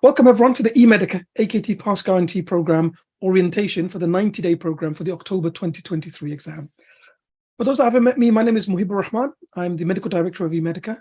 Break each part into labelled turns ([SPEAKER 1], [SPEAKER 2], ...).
[SPEAKER 1] Welcome everyone to the eMedica AKT Pass Guarantee Program orientation for the 90-day program for the October 2023 exam. For those that haven't met me, my name is Muhibur Rahman. I'm the medical director of eMedica.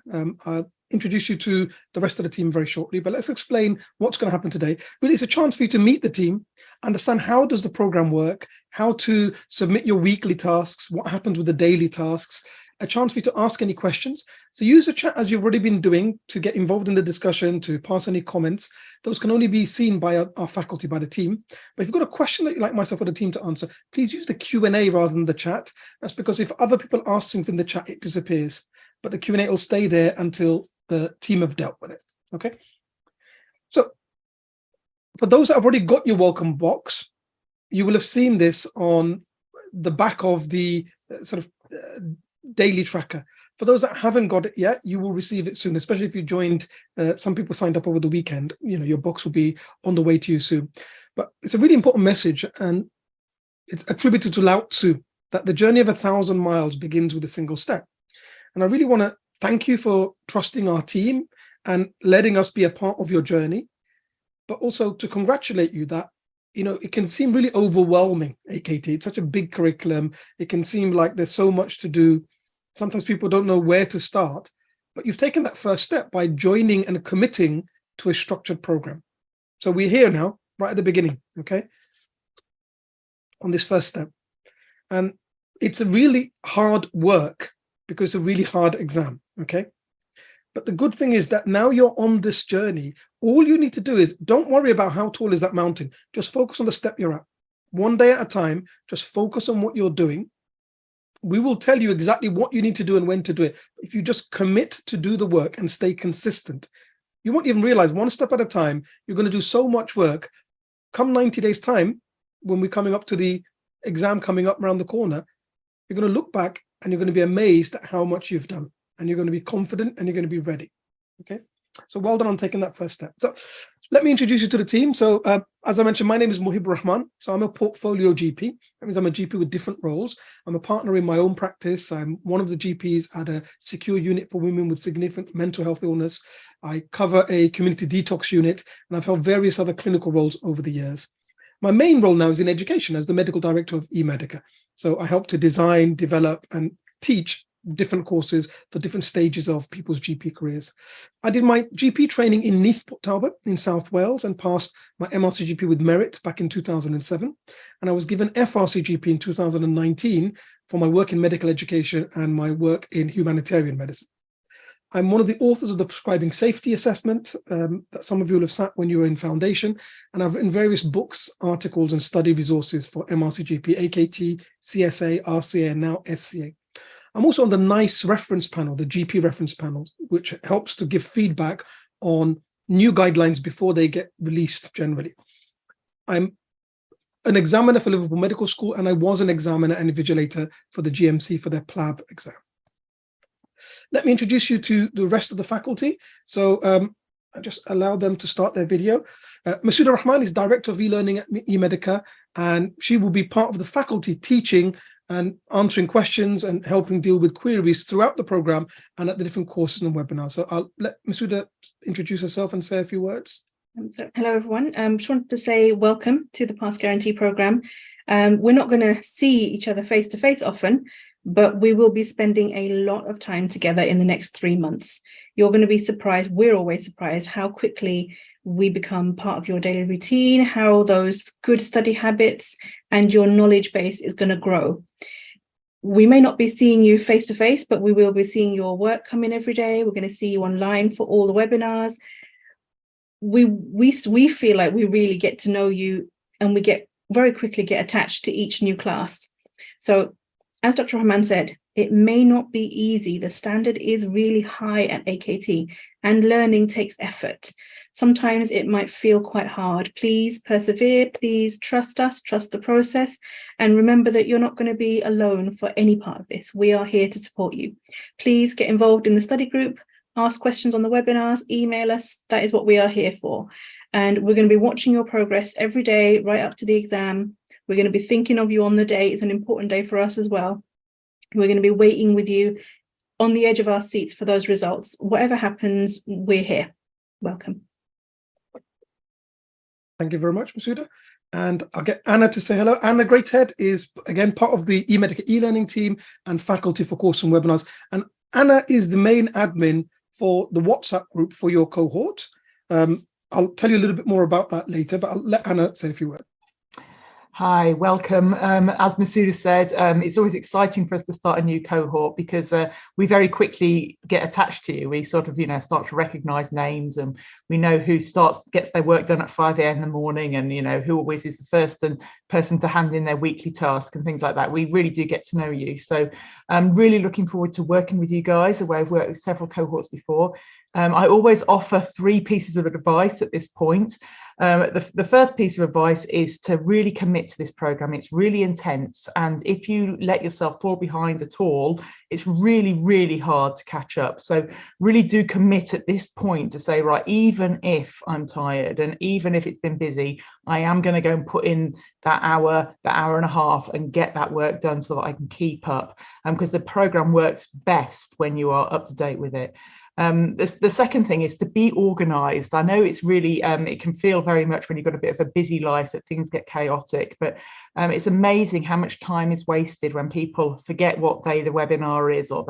[SPEAKER 1] I'll introduce you to the rest of the team very shortly, but let's explain what's going to happen today. Really, it's a chance for you to meet the team, understand how does the program work, how to submit your weekly tasks, what happens with the daily tasks, a chance for you to ask any questions. So use the chat as you've already been doing to get involved in the discussion, to pass any comments. Those can only be seen by our faculty, by the team. But if you've got a question that you'd like myself or the team to answer, please use the Q&A rather than the chat. That's because if other people ask things in the chat, it disappears. But the Q&A will stay there until the team have dealt with it, okay? So for those that have already got your welcome box, you will have seen this on the back of the daily tracker. For those that haven't got it yet, you will receive it soon, especially if you joined, some people signed up over the weekend, your box will be on the way to you soon. But it's a really important message, and it's attributed to Lao Tzu, that the journey of 1,000 miles begins with a single step. And I really want to thank you for trusting our team and letting us be a part of your journey, but also to congratulate you that it can seem really overwhelming, AKT. It's such a big curriculum. It can seem like there's so much to do. Sometimes people don't know where to start, but you've taken that first step by joining and committing to a structured program. So we're here now, right at the beginning, okay, on this first step. And it's a really hard work because it's a really hard exam, okay? But the good thing is that now you're on this journey. All you need to do is don't worry about how tall is that mountain. Just focus on the step you're at. One day at a time, just focus on what you're doing. We will tell you exactly what you need to do and when to do it. If you just commit to do the work and stay consistent, you won't even realize, one step at a time, you're going to do so much work. Come 90 days time, when we're coming up to the exam coming up around the corner, you're going to look back and you're going to be amazed at how much you've done. And you're going to be confident and you're going to be ready. Okay. So well done on taking that first step. So let me introduce you to the team. So as I mentioned, my name is Muhibur Rahman. So I'm a portfolio GP. That means I'm a GP with different roles. I'm a partner in my own practice. I'm one of the GPs at a secure unit for women with significant mental health illness. I cover a community detox unit, and I've held various other clinical roles over the years. My main role now is in education as the medical director of eMedica. So I help to design, develop, and teach different courses for different stages of people's GP careers. I did my GP training in Neath Port Talbot in South Wales and passed my MRCGP with merit back in 2007. And I was given FRCGP in 2019 for my work in medical education and my work in humanitarian medicine. I'm one of the authors of the prescribing safety assessment that some of you will have sat when you were in foundation. And I've written various books, articles, and study resources for MRCGP, AKT, CSA, RCA, and now SCA. I'm also on the NICE reference panel, the GP reference panel, which helps to give feedback on new guidelines before they get released generally. I'm an examiner for Liverpool Medical School, and I was an examiner and invigilator for the GMC for their PLAB exam. Let me introduce you to the rest of the faculty. So I just allow them to start their video. Masuda Rahman is Director of e-learning at eMedica, and she will be part of the faculty teaching and answering questions and helping deal with queries throughout the program and at the different courses and webinars. So I'll let Masuda introduce herself and say a few words.
[SPEAKER 2] So hello, everyone. Just wanted to say welcome to the Pass Guarantee Program. We're not going to see each other face to face often, but we will be spending a lot of time together in the next 3 months. You're going to be surprised, we're always surprised, how quickly we become part of your daily routine, how those good study habits and your knowledge base is going to grow. We may not be seeing you face to face, but we will be seeing your work come in every day. We're going to see you online for all the webinars. We feel like we really get to know you, and we get very quickly get attached to each new class. So as Dr. Rahman said, it may not be easy. The standard is really high at AKT, and learning takes effort. Sometimes it might feel quite hard. Please persevere, please trust us, trust the process, and remember that you're not going to be alone for any part of this. We are here to support you. Please get involved in the study group, ask questions on the webinars, email us. That is what we are here for. And we're going to be watching your progress every day, right up to the exam. We're going to be thinking of you on the day. It's an important day for us as well. We're going to be waiting with you on the edge of our seats for those results. Whatever happens, we're here. Welcome.
[SPEAKER 1] Thank you very much, Masuda. And I'll get Anna to say hello. Anna Greathead is, again, part of the eMedica e-learning team and faculty for course and webinars. And Anna is the main admin for the WhatsApp group for your cohort. I'll tell you a little bit more about that later, but I'll let Anna say a few words.
[SPEAKER 3] Hi, welcome. As Masuda said, it's always exciting for us to start a new cohort because we very quickly get attached to you. We sort of, start to recognise names, and we know who gets their work done at 5 a.m. in the morning, and who always is the first person to hand in their weekly task and things like that. We really do get to know you. So I'm really looking forward to working with you guys, the way I've worked with several cohorts before. I always offer 3 pieces of advice at this point. The first piece of advice is to really commit to this program. It's really intense, and if you let yourself fall behind at all, it's really, really hard to catch up. So really do commit at this point to say, right, even if I'm tired and even if it's been busy, I am going to go and put in that hour and a half and get that work done so that I can keep up, because the program works best when you are up to date with it. The second thing is to be organized. I know it's really, it can feel very much when you've got a bit of a busy life that things get chaotic, but it's amazing how much time is wasted when people forget what day the webinar is, or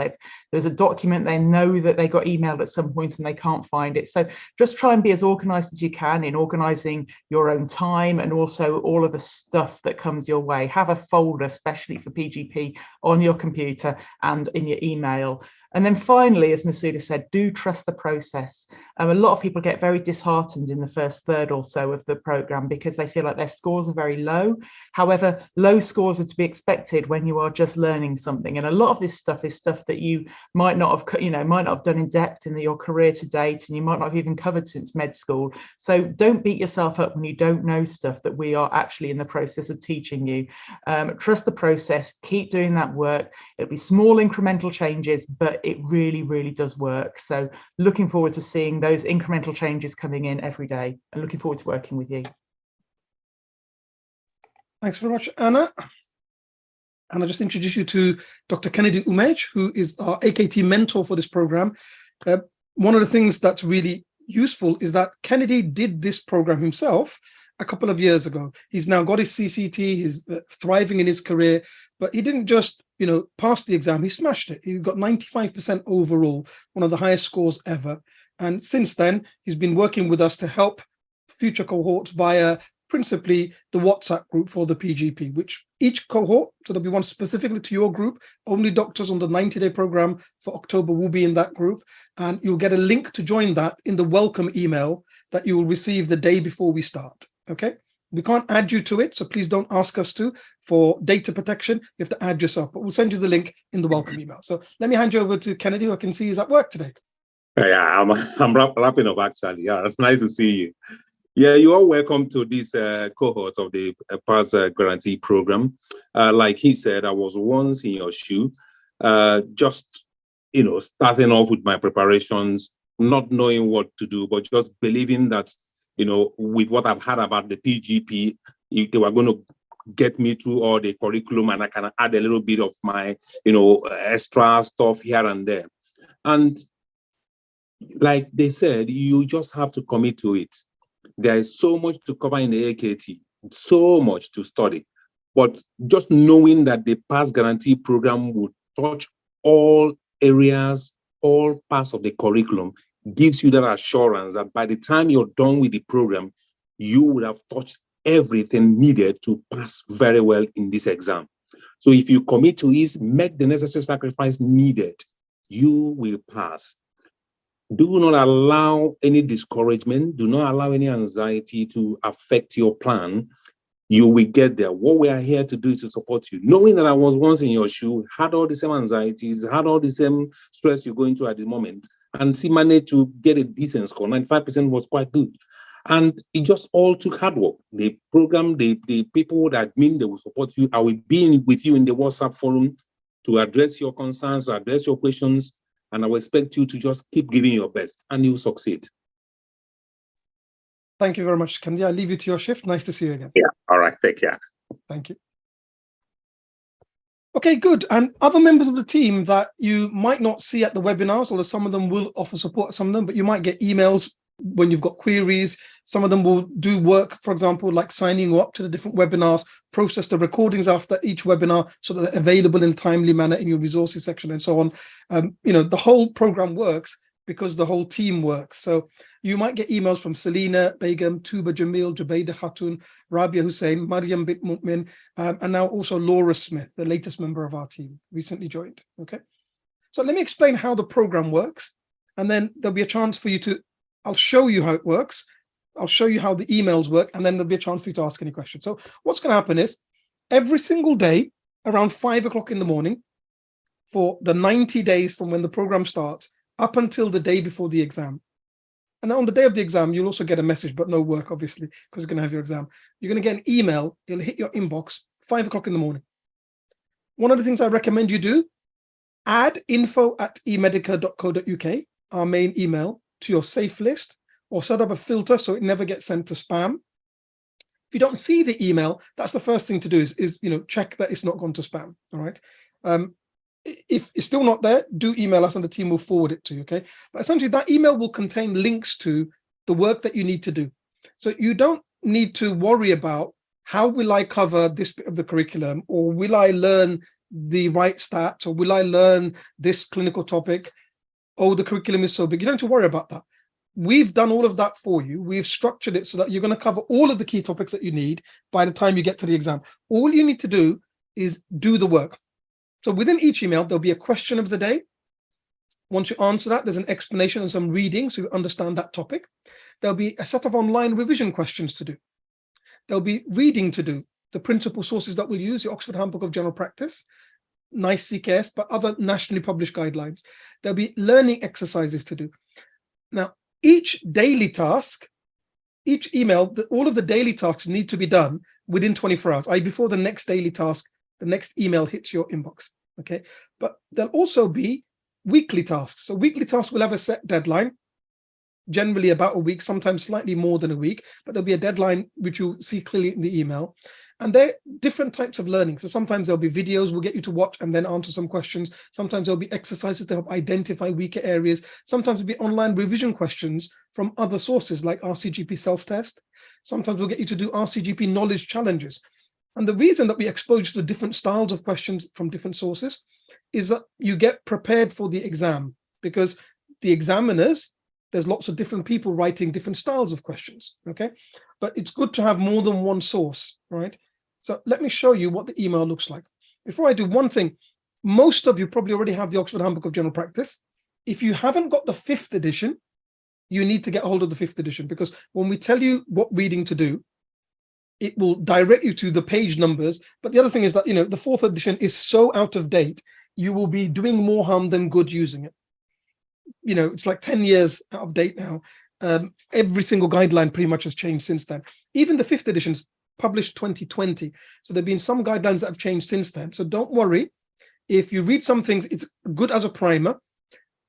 [SPEAKER 3] there's a document they know that they got emailed at some point and they can't find it. So just try and be as organized as you can in organizing your own time and also all of the stuff that comes your way. Have a folder, especially for PGP, on your computer and in your email. And then finally, as Masuda said, do trust the process. A lot of people get very disheartened in the first third or so of the programme because they feel like their scores are very low. However, low scores are to be expected when you are just learning something. And a lot of this stuff is stuff that you might not have done in depth in your career to date, and you might not have even covered since med school. So don't beat yourself up when you don't know stuff that we are actually in the process of teaching you. Trust the process, keep doing that work. It'll be small incremental changes, but it really, really does work. So looking forward to seeing those incremental changes coming in every day, and looking forward to working with you.
[SPEAKER 1] Thanks very much, Anna. And I'll just introduce you to Dr. Kennedy Umej, who is our AKT mentor for this program. One of the things that's really useful is that Kennedy did this program himself a couple of years ago. He's now got his CCT, he's thriving in his career, but he didn't just, pass the exam, he smashed it. He got 95% overall, one of the highest scores ever. And since then, he's been working with us to help future cohorts via principally the WhatsApp group for the PGP, which each cohort, so there'll be one specifically to your group, only doctors on the 90-day program for October will be in that group. And you'll get a link to join that in the welcome email that you will receive the day before we start. Okay, we can't add you to it, so please don't ask us to. For data protection, you have to add yourself, but we'll send you the link in the welcome email. So let me hand you over to Kennedy, who I can see is at work today.
[SPEAKER 4] Yeah, I'm wrapping up actually. Yeah, it's nice to see you. Yeah, you're all welcome to this cohort of the Pass Guarantee program. Like he said, I was once in your shoe, just starting off with my preparations, not knowing what to do, but just believing that with what I've heard about the PGP, they were going to get me through all the curriculum, and I can add a little bit of my extra stuff here and there. And like they said, you just have to commit to it. There is so much to cover in the AKT, so much to study. But just knowing that the Pass Guarantee program would touch all areas, all parts of the curriculum, gives you that assurance that by the time you're done with the program, you would have touched everything needed to pass very well in this exam. So if you commit to it, make the necessary sacrifice needed, you will pass. Do not allow any discouragement, do not allow any anxiety to affect your plan. You will get there. What we are here to do is to support you. Knowing that I was once in your shoe, had all the same anxieties, had all the same stress you're going through at the moment, and still managed to get a decent score. 95% was quite good. And it just all took hard work. The program, the people that mean they will support you, I will be with you in the WhatsApp forum to address your concerns, to address your questions, and I will expect you to just keep giving your best, and you'll succeed.
[SPEAKER 1] Thank you very much, Kennedy. I'll leave you to your shift. Nice to see you again.
[SPEAKER 4] Yeah, all right, take care.
[SPEAKER 1] Thank you. Okay, good. And other members of the team that you might not see at the webinars, although some of them will offer support at some of them, but you might get emails when you've got queries. Some of them will do work, for example, like signing you up to the different webinars, process the recordings after each webinar so that they're available in a timely manner in your resources section and so on. The whole program works because the whole team works. So you might get emails from Selina Begum, Tuba Jamil, Jubaida Khatun, Rabia Hussein, Mariam Bint Mu'min, and now also Laura Smith, the latest member of our team, recently joined. Okay. So let me explain how the program works, and then there'll be a chance for you to, I'll show you how it works. I'll show you how the emails work, and then there'll be a chance for you to ask any questions. So what's going to happen is every single day around 5 o'clock in the morning for the 90 days from when the program starts up until the day before the exam. And on the day of the exam, you'll also get a message, but no work, obviously, because you're going to have your exam. You're going to get an email. It'll hit your inbox 5 o'clock in the morning. One of the things I recommend you do, add info@emedica.co.uk, our main email, to your safe list, or set up a filter so it never gets sent to spam. If you don't see the email, that's the first thing to do is check that it's not gone to spam. All right. If it's still not there, do email us and the team will forward it to you. Okay. But essentially, that email will contain links to the work that you need to do. So you don't need to worry about how will I cover this bit of the curriculum, or will I learn the right stats, or will I learn this clinical topic? Oh, the curriculum is so big. You don't have to worry about that. We've done all of that for you. We've structured it so that you're going to cover all of the key topics that you need by the time you get to the exam. All you need to do is do the work. So within each email, there'll be a question of the day. Once you answer that, there's an explanation and some reading so you understand that topic. There'll be a set of online revision questions to do. There'll be reading to do. The principal sources that we'll use, the Oxford Handbook of General Practice, NICE CKS, but other nationally published guidelines. There'll be learning exercises to do. Now, each daily task, each email, all of the daily tasks need to be done within 24 hours, i.e. before the next daily task, the next email hits your inbox, okay? But there'll also be weekly tasks. So weekly tasks will have a set deadline, generally about a week, sometimes slightly more than a week, but there'll be a deadline which you'll see clearly in the email. And they're different types of learning. So sometimes there'll be videos we'll get you to watch and then answer some questions. Sometimes there'll be exercises to help identify weaker areas. Sometimes there'll be online revision questions from other sources like MRCGP self-test. Sometimes we'll get you to do MRCGP knowledge challenges. And the reason that we expose you to different styles of questions from different sources is that you get prepared for the exam, because the examiners, there's lots of different people writing different styles of questions, okay? But it's good to have more than one source, right? So let me show you what the email looks like. Before I do, one thing, most of you probably already have the Oxford Handbook of General Practice. If you haven't got the 5th edition, you need to get hold of the 5th edition, because when we tell you what reading to do, it will direct you to the page numbers. But the other thing is that, the 4th edition is so out of date, you will be doing more harm than good using it. It's like 10 years out of date now. Every single guideline pretty much has changed since then. Even the 5th edition's published 2020. So there've been some guidelines that have changed since then. So don't worry. If you read some things, it's good as a primer.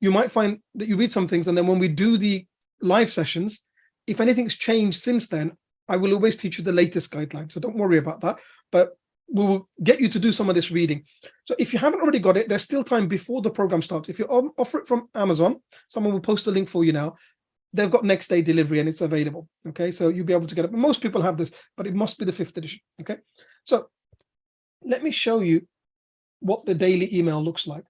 [SPEAKER 1] You might find that you read some things, and then when we do the live sessions, if anything's changed since then, I will always teach you the latest guideline. So don't worry about that. But we will get you to do some of this reading. So if you haven't already got it, there's still time before the program starts. If you offer it from Amazon, someone will post a link for you now. They've got next day delivery and it's available. Okay, so you'll be able to get it. Most people have this, but it must be the 5th edition. Okay, so let me show you what the daily email looks like.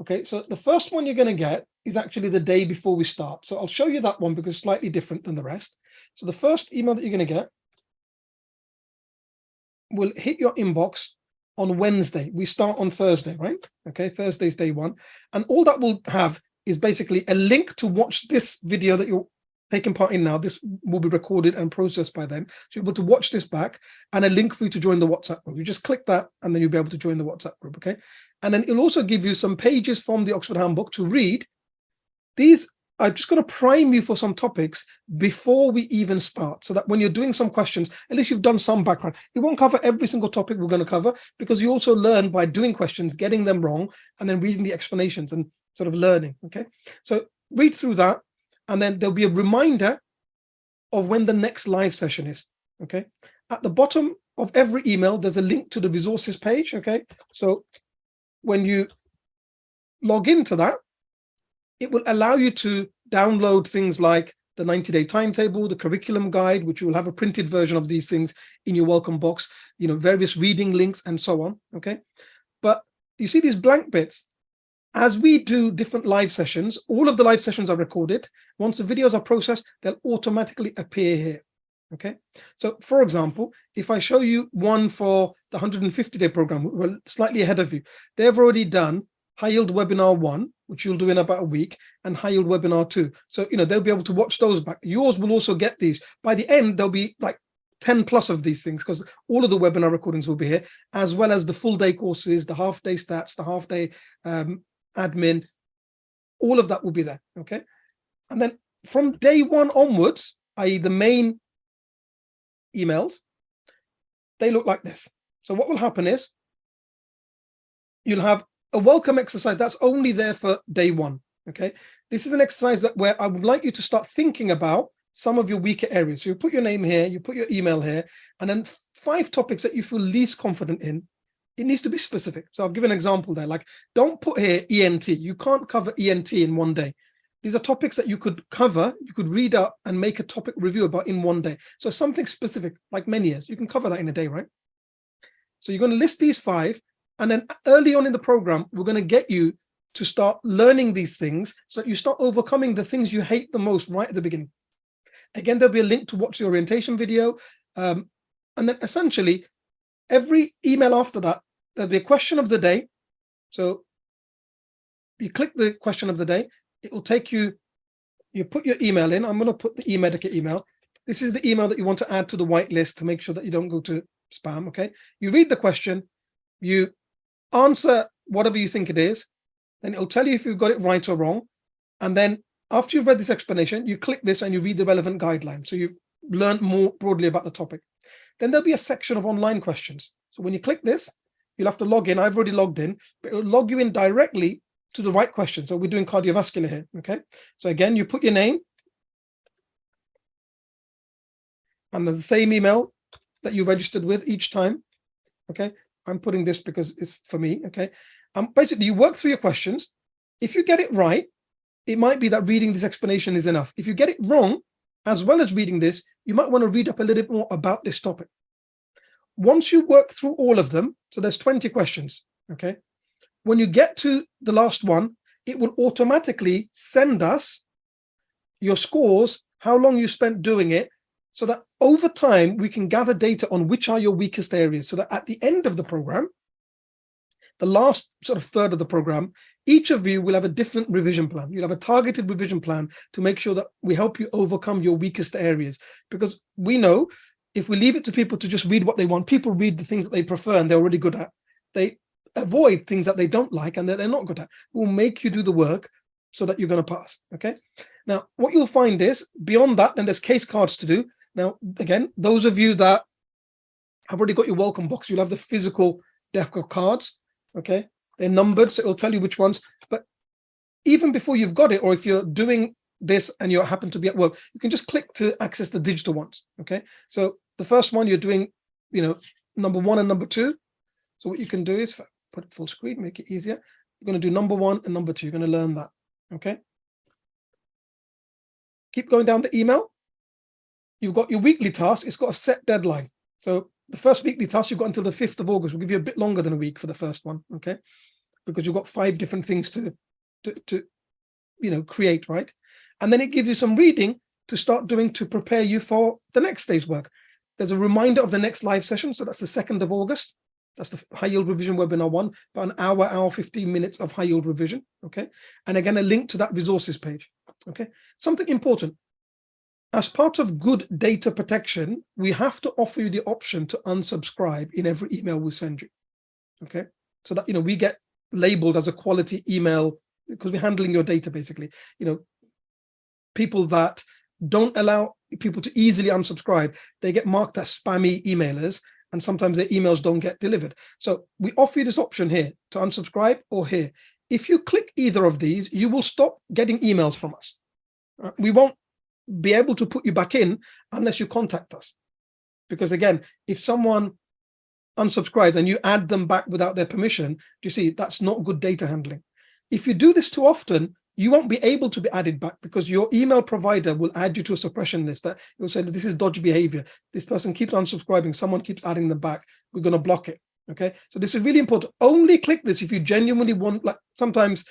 [SPEAKER 1] Okay, so the first one you're going to get is actually the day before we start. So I'll show you that one because it's slightly different than the rest. So the first email that you're going to get will hit your inbox on Wednesday. We start on Thursday, right? Okay, Thursday's day 1. And all that will have is basically a link to watch this video that you're taking part in now. This will be recorded and processed by them. So you're able to watch this back, and a link for you to join the WhatsApp group. You just click that and then you'll be able to join the WhatsApp group, okay? And then it'll also give you some pages from the Oxford Handbook to read. These are just going to prime you for some topics before we even start, so that when you're doing some questions, at least you've done some background. It won't cover every single topic we're going to cover, because you also learn by doing questions, getting them wrong, and then reading the explanations and sort of learning, okay? So read through that, and then there'll be a reminder of when the next live session is, okay? At the bottom of every email, there's a link to the resources page, okay? So when you log into that, it will allow you to download things like the 90-day timetable, the curriculum guide, which you will have a printed version of these things in your welcome box, various reading links and so on, okay? But you see these blank bits. As we do different live sessions, all of the live sessions are recorded. Once the videos are processed, they'll automatically appear here, okay? So for example, if I show you one for the 150-day program, we're slightly ahead of you. They've already done High Yield Webinar 1, which you'll do in about a week, and High Yield Webinar 2. So, they'll be able to watch those back. Yours will also get these. By the end, there'll be like 10 plus of these things, because all of the webinar recordings will be here, as well as the full day courses, the half day stats, the half day admin, all of that will be there, okay? And then from day one onwards, i.e. the main emails, they look like this. So what will happen is you'll have a welcome exercise that's only there for day one, okay? This is an exercise where I would like you to start thinking about some of your weaker areas. So you put your name here, you put your email here, and then 5 topics that you feel least confident in. It needs to be specific. So I'll give an example there. Like, don't put here ENT. You can't cover ENT in one day. These are topics that you could cover, you could read up and make a topic review about in one day. So something specific, like Menhirs, you can cover that in a day, right? So you're going to list these 5, and then early on in the program, we're going to get you to start learning these things so that you start overcoming the things you hate the most right at the beginning. Again, there'll be a link to watch the orientation video. And then essentially, every email after that, there'll be a question of the day. So you click the question of the day, it will take you, you put your email in. I'm going to put the eMedica email. This is the email that you want to add to the whitelist to make sure that you don't go to spam, okay? You read the question, you answer whatever you think it is, then it'll tell you if you've got it right or wrong. And then after you've read this explanation, you click this and you read the relevant guidelines. So you've learned more broadly about the topic. Then there'll be a section of online questions. So when you click this, you'll have to log in. I've already logged in, but it'll log you in directly to the right question. So we're doing cardiovascular here, okay? So again, you put your name and the same email that you registered with each time, okay? I'm putting this because it's for me, okay? Basically, you work through your questions. If you get it right, it might be that reading this explanation is enough. If you get it wrong, as well as reading this, you might want to read up a little bit more about this topic. Once you work through all of them, so there's 20 questions, okay? When you get to the last one, it will automatically send us your scores, how long you spent doing it, so that over time, we can gather data on which are your weakest areas, so that at the end of the program, the last sort of third of the program, each of you will have a different revision plan. You'll have a targeted revision plan to make sure that we help you overcome your weakest areas. Because we know if we leave it to people to just read what they want, people read the things that they prefer and they're already good at. They avoid things that they don't like and that they're not good at. We'll make you do the work so that you're going to pass, okay? Now, what you'll find is, beyond that, then there's case cards to do. Now, again, those of you that have already got your welcome box, you'll have the physical deck of cards. Okay, they're numbered, so it'll tell you which ones. But even before you've got it, or if you're doing this and you happen to be at work, you can just click to access the digital ones. Okay, so the first one you're doing, number 1 and number 2. So what you can do is put it full screen, make it easier. You're going to do number 1 and number 2. You're going to learn that. Okay, keep going down the email. You've got your weekly task. It's got a set deadline. So the first weekly task you've got until the 5th of August. We'll give you a bit longer than a week for the first one, okay? Because you've got 5 different things to create, right? And then it gives you some reading to start doing to prepare you for the next day's work. There's a reminder of the next live session. So that's the 2nd of August. That's the High Yield Revision Webinar 1, about an hour, 15 minutes of High Yield Revision, okay? And again, a link to that resources page, okay? Something important. As part of good data protection, we have to offer you the option to unsubscribe in every email we send you, okay? So that, we get labeled as a quality email because we're handling your data, basically. People that don't allow people to easily unsubscribe, they get marked as spammy emailers, and sometimes their emails don't get delivered. So we offer you this option here to unsubscribe or here. If you click either of these, you will stop getting emails from us. We won't be able to put you back in unless you contact us. Because again, if someone unsubscribes and you add them back without their permission, you see, that's not good data handling. If you do this too often, you won't be able to be added back because your email provider will add you to a suppression list that will say that this is dodgy behavior. This person keeps unsubscribing. Someone keeps adding them back. We're going to block it. Okay. So this is really important. Only click this if you genuinely want, like sometimes,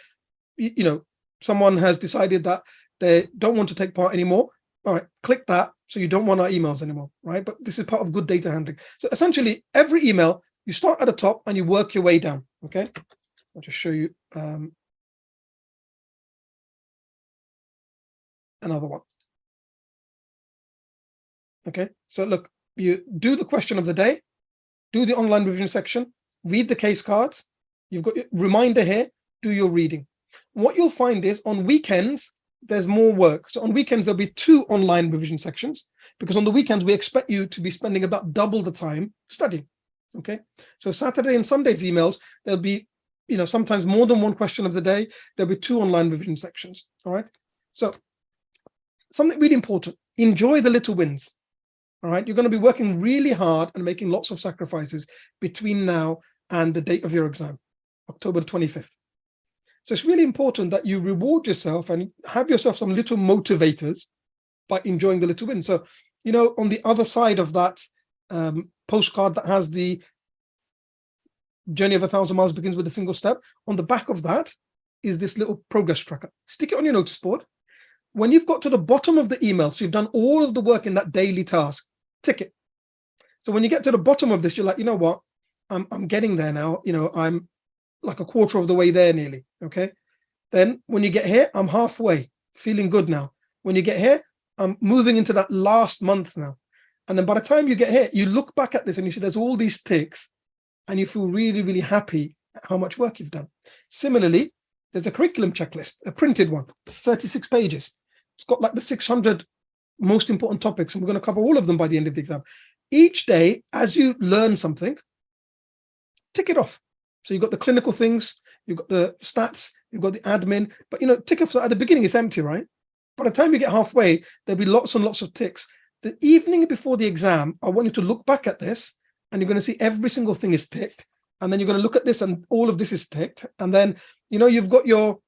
[SPEAKER 1] you know, someone has decided that they don't want to take part anymore. All right, click that so you don't want our emails anymore, right? But this is part of good data handling. So essentially, every email, you start at the top and you work your way down, okay? I'll just show you another one. Okay, so look, you do the question of the day, do the online revision section, read the case cards, you've got your reminder here, do your reading. What you'll find is on weekends, there's more work. So on weekends, there'll be 2 online revision sections because on the weekends, we expect you to be spending about double the time studying, okay? So Saturday and Sunday's emails, there'll be, you know, sometimes more than 1 question of the day, there'll be 2 online revision sections, all right? So something really important, enjoy the little wins, all right? You're going to be working really hard and making lots of sacrifices between now and the date of your exam, October 25th. So it's really important that you reward yourself and have yourself some little motivators by enjoying the little wins. So, you know, on the other side of that postcard that has the journey of 1,000 miles begins with a single step, on the back of that is this little progress tracker. Stick it on your notice board. When you've got to the bottom of the email, so you've done all of the work in that daily task, tick it. So when you get to the bottom of this, you're like, you know what, I'm getting there now. You know, I'm like a quarter of the way there nearly, okay? Then when you get here, I'm halfway, feeling good now. When you get here, I'm moving into that last month now. And then by the time you get here, you look back at this and you see there's all these ticks and you feel really, really happy at how much work you've done. Similarly, there's a curriculum checklist, a printed one, 36 pages. It's got like the 600 most important topics, and we're going to cover all of them by the end of the exam. Each day, as you learn something, tick it off. So you've got the clinical things, you've got the stats, you've got the admin, but you know, tick off at the beginning, it's empty, right? By the time you get halfway, there'll be lots and lots of ticks. The evening before the exam, I want you to look back at this and you're going to see every single thing is ticked. And then you're going to look at this and all of this is ticked. And then, you know, you've got your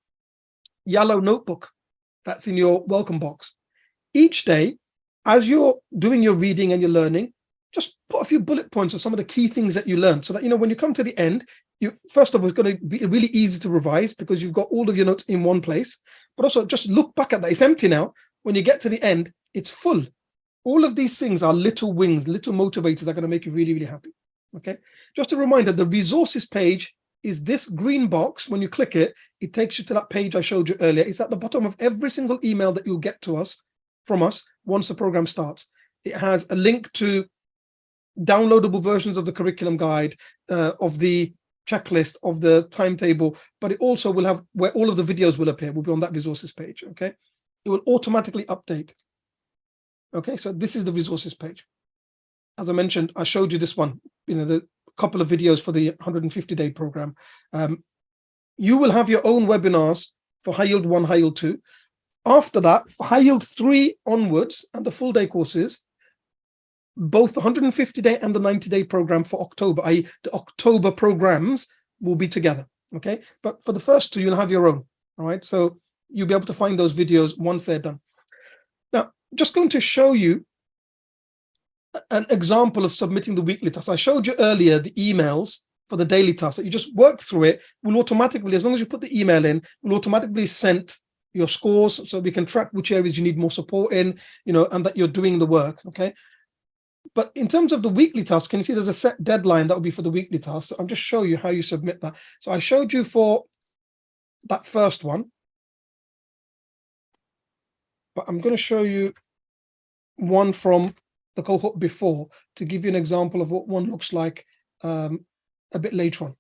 [SPEAKER 1] yellow notebook that's in your welcome box. Each day, as you're doing your reading and your learning, just put a few bullet points of some of the key things that you learned so that, you know, when you come to the end, you first of all, it's going to be really easy to revise because you've got all of your notes in one place, but also just look back at that. It's empty now. When you get to the end, it's full. All of these things are little wins, little motivators that are going to make you really, really happy. Okay. Just a reminder, the resources page is this green box. When you click it, it takes you to that page I showed you earlier. It's at the bottom of every single email that you'll get to us from us once the program starts. It has a link to downloadable versions of the curriculum guide, of the checklist, of the timetable, but it also will have where all of the videos will appear, will be on that resources page, okay? It will automatically update. Okay, so this is the resources page. As I mentioned, I showed you this one, you know, the couple of videos for the 150-day program. You will have your own webinars for High Yield 1, High Yield 2. After that, for High Yield 3 onwards and the full day courses, both the 150-day and the 90-day program for October, i.e. the October programs will be together, okay? But for the first 2, you'll have your own, all right? So you'll be able to find those videos once they're done. Now, just going to show you an example of submitting the weekly task. I showed you earlier the emails for the daily task that you just work through it, will automatically, as long as you put the email in, will automatically send your scores so we can track which areas you need more support in, you know, and that you're doing the work, okay? But in terms of the weekly task, can you see there's a set deadline that will be for the weekly task? So I'll just show you how you submit that. So I showed you for that first one, but I'm going to show you one from the cohort before to give you an example of what one looks like a bit later on.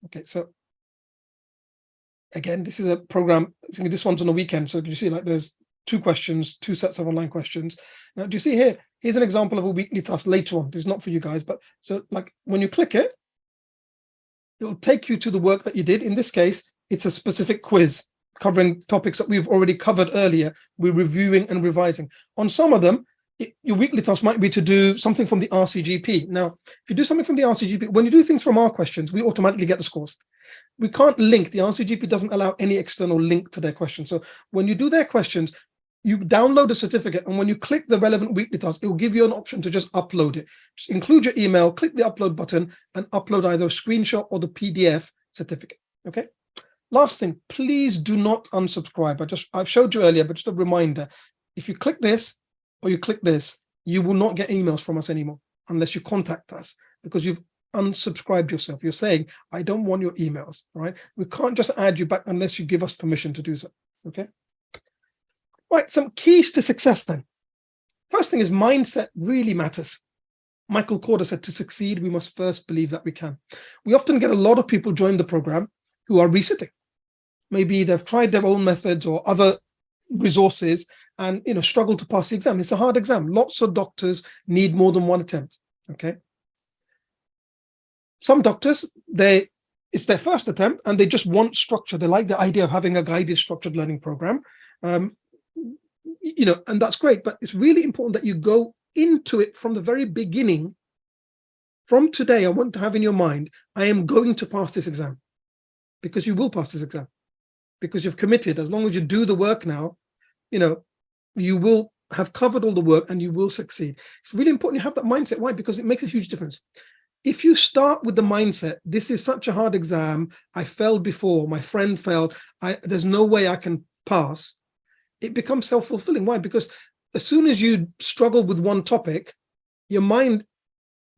[SPEAKER 1] Okay, so again, this is a program. This one's on a weekend, so you see like there's 2 questions, 2 sets of online questions. Now, do you see here? Here's an example of a weekly task later on. This is not for you guys, but so like when you click it, it'll take you to the work that you did. In this case, it's a specific quiz covering topics that we've already covered earlier. We're reviewing and revising. On some of them, your weekly task might be to do something from the RCGP. Now, if you do something from the RCGP, when you do things from our questions, we automatically get the scores. We can't link. The MRCGP doesn't allow any external link to their questions. So when you do their questions, you download a certificate, and when you click the relevant weekly task, it will give you an option to just upload it. Just include your email, click the upload button, and upload either a screenshot or the PDF certificate. Okay. Last thing, please do not unsubscribe. I've showed you earlier, but just a reminder: if you click this or you click this, you will not get emails from us anymore unless you contact us, because you've unsubscribed yourself. You're saying, I don't want your emails, right? We can't just add you back unless you give us permission to do so. Okay. Right, some keys to success then. First thing is mindset really matters. Michael Corder said, to succeed, we must first believe that we can. We often get a lot of people join the program who are resitting. Maybe they've tried their own methods or other resources and struggle to pass the exam. It's a hard exam. Lots of doctors need more than one attempt. Okay. Some doctors, it's their first attempt and they just want structure. They like the idea of having a guided, structured learning program. And that's great, but it's really important that you go into it from the very beginning. From today, I want to have in your mind, I am going to pass this exam, because you will pass this exam, because you've committed. As long as you do the work now, you will have covered all the work and you will succeed. It's really important you have that mindset. Why? Because it makes a huge difference. If you start with the mindset, this is such a hard exam, I failed before, my friend failed, there's no way I can pass, it becomes self-fulfilling. Why? Because as soon as you struggle with one topic, your mind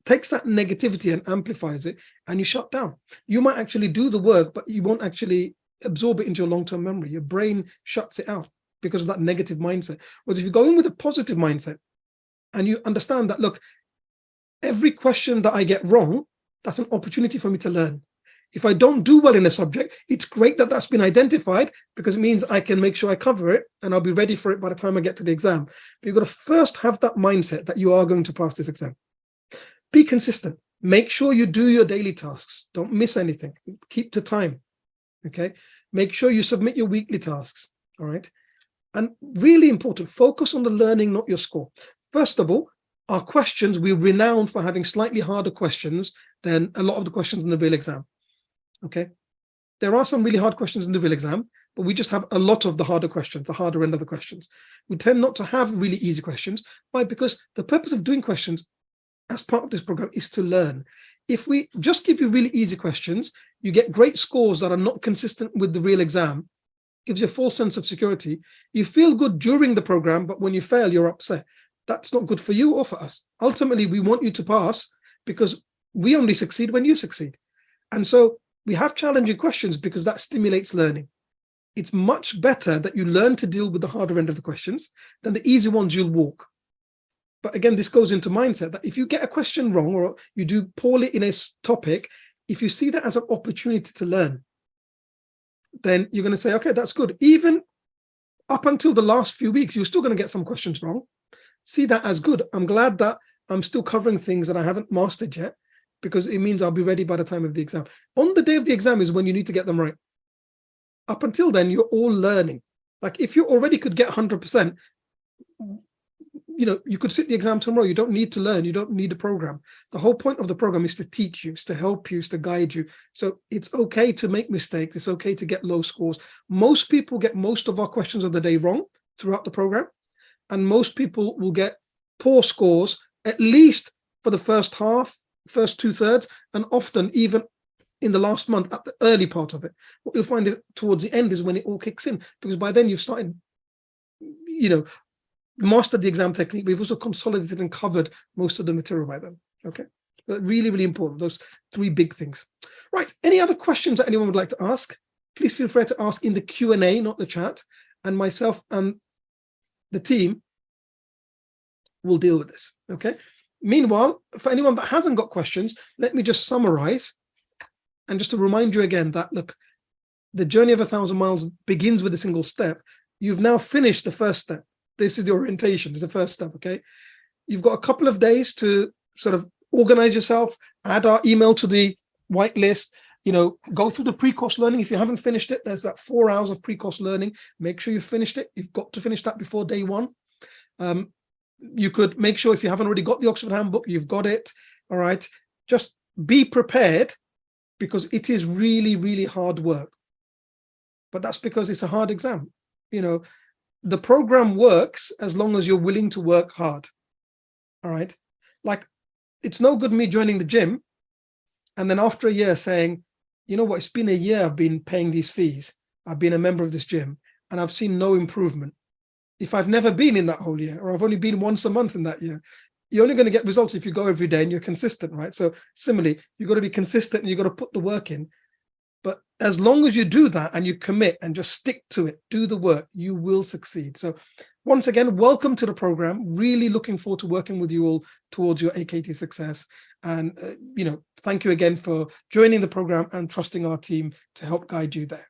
[SPEAKER 1] takes that negativity and amplifies it, and you shut down. You might actually do the work, but you won't actually absorb it into your long-term memory. Your brain shuts it out because of that negative mindset. Whereas if you go in with a positive mindset and you understand that, look, every question that I get wrong, that's an opportunity for me to learn. If I don't do well in a subject, it's great that that's been identified, because it means I can make sure I cover it and I'll be ready for it by the time I get to the exam. But you've got to first have that mindset that you are going to pass this exam. Be consistent. Make sure you do your daily tasks. Don't miss anything. Keep to time. Okay. Make sure you submit your weekly tasks. All right. And really important, focus on the learning, not your score. First of all, our questions, we're renowned for having slightly harder questions than a lot of the questions in the real exam. Okay. There are some really hard questions in the real exam, but we just have a lot of the harder questions, the harder end of the questions. We tend not to have really easy questions. Why? Because the purpose of doing questions as part of this program is to learn. If we just give you really easy questions, you get great scores that are not consistent with the real exam, gives you a false sense of security. You feel good during the program, but when you fail, you're upset. That's not good for you or for us. Ultimately, we want you to pass, because we only succeed when you succeed. And so we have challenging questions because that stimulates learning. It's much better that you learn to deal with the harder end of the questions than the easy ones you'll walk. But again, this goes into mindset that if you get a question wrong or you do poorly in a topic, if you see that as an opportunity to learn, then you're going to say, okay, that's good. Even up until the last few weeks, you're still going to get some questions wrong. See that as good. I'm glad that I'm still covering things that I haven't mastered yet, because it means I'll be ready by the time of the exam. On the day of the exam is when you need to get them right. Up until then, you're all learning. Like if you already could get 100%, you could sit the exam tomorrow. You don't need to learn. You don't need a program. The whole point of the program is to teach you, is to help you, is to guide you. So it's okay to make mistakes. It's okay to get low scores. Most people get most of our questions of the day wrong throughout the program. And most people will get poor scores, at least for the first half, first 2/3, and often even in the last month at the early part of it. What you'll find is towards the end is when it all kicks in, because by then you've started, mastered the exam technique. We've also consolidated and covered most of the material by then. Okay, but really, really important. Those 3 big things. Right. Any other questions that anyone would like to ask? Please feel free to ask in the Q&A, not the chat, and myself and the team will deal with this. Okay. Meanwhile, for anyone that hasn't got questions, let me just summarize. And just to remind you again that, look, the journey of 1,000 miles begins with a single step. You've now finished the first step. This is the orientation. This is the first step. Okay. You've got a couple of days to sort of organize yourself, add our email to the whitelist, go through the pre-course learning. If you haven't finished it, there's that 4 hours of pre-course learning. Make sure you've finished it. You've got to finish that before day 1. You could make sure if you haven't already got the Oxford Handbook, you've got it. All right. Just be prepared because it is really, really hard work. But that's because it's a hard exam. You know, the program works as long as you're willing to work hard. All right. Like, it's no good me joining the gym and then after a year saying, you know what, it's been a year I've been paying these fees. I've been a member of this gym and I've seen no improvement. If I've never been in that whole year, or I've only been once a month in that year, you're only going to get results if you go every day and you're consistent, right? So similarly, you've got to be consistent and you've got to put the work in. But as long as you do that and you commit and just stick to it, do the work, you will succeed. So once again, welcome to the program. Really looking forward to working with you all towards your AKT success. And, thank you again for joining the program and trusting our team to help guide you there.